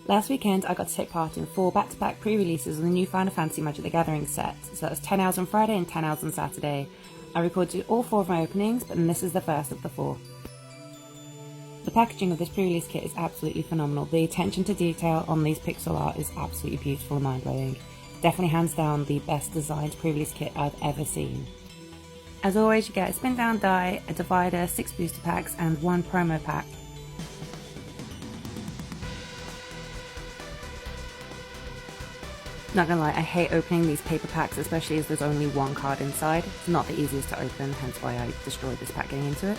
Last weekend, I got to take part in 4 back-to-back pre-releases of the new Final Fantasy Magic the Gathering set, so that was 10 hours on Friday and 10 hours on Saturday. I recorded all 4 of my openings, but this is the first of the 4. The packaging of this pre-release kit is absolutely phenomenal. The attention to detail on these pixel art is absolutely beautiful and mind-blowing. Definitely hands down the best designed pre-release kit I've ever seen. As always, you get a spin down die, a divider, 6 booster packs and 1 promo pack. Not gonna lie, I hate opening these paper packs, especially as there's only 1 card inside. It's not the easiest to open, hence why I destroyed this pack getting into it.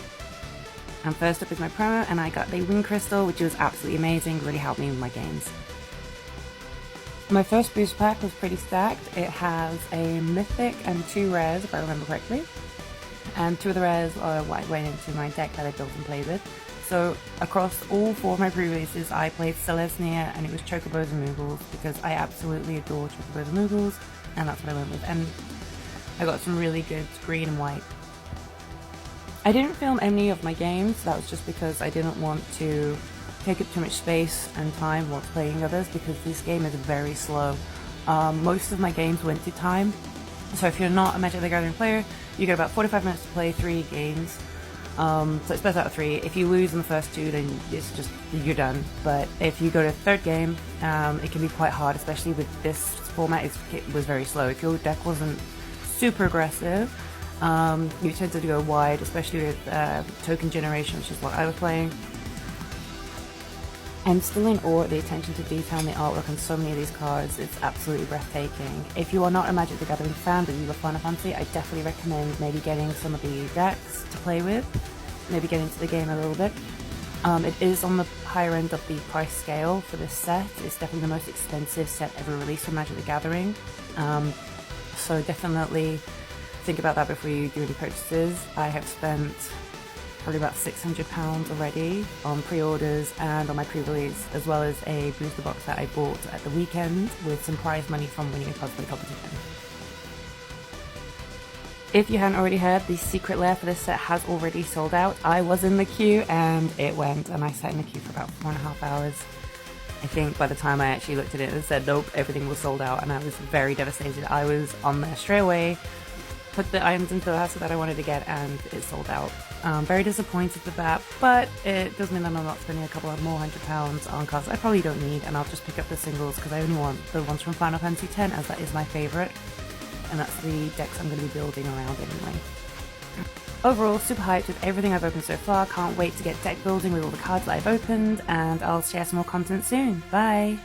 And first up is my promo, and I got the Wing Crystal, which was absolutely amazing, really helped me with my games. My first booster pack was pretty stacked. It has a Mythic and 2 rares, if I remember correctly. And 2 of the rares went into my deck that I built and played with. So across all 4 of my pre-releases, I played Celestia, and it was Chocobos and Moogles, because I absolutely adore Chocobos and Moogles, and that's what I went with. And I got some really good green and white. I didn't film any of my games. That was just because I didn't want to take up too much space and time while playing others, because this game is very slow. Most of my games went to time, so if you're not a Magic the Gathering player, you get about 45 minutes to play 3 games. So it's best out of 3. If you lose in the first 2, then it's just, you're done. But if you go to the 3rd game, it can be quite hard, especially with this format. It was very slow. If your deck wasn't super aggressive, you tended to go wide, especially with token generation, which is what I was playing. I'm still in awe at the attention to detail and the artwork on so many of these cards. It's absolutely breathtaking. If you are not a Magic the Gathering fan but you love Final Fantasy, I definitely recommend maybe getting some of the decks to play with, maybe get into the game a little bit. It is on the higher end of the price scale for this set. It's definitely the most expensive set ever released from Magic the Gathering. So definitely think about that before you do any purchases. I have spent probably about £600 already on pre-orders and on my pre-release, as well as a booster box that I bought at the weekend with some prize money from winning a cosplay competition. If you hadn't already heard, the secret lair for this set has already sold out. I was in the queue and it went, and I sat in the queue for about 4.5 hours. I think by the time I actually looked at it and said nope, everything was sold out, and I was very devastated. I was on there straight away, put the items into the basket that I wanted to get, and it sold out. Very disappointed with that, but it does mean that I'm not spending a couple of more £100 on cards I probably don't need, and I'll just pick up the singles because I only want the ones from Final Fantasy X, as that is my favourite, and that's the decks I'm going to be building around anyway. Overall, super hyped with everything I've opened so far. Can't wait to get deck building with all the cards that I've opened, and I'll share some more content soon. Bye!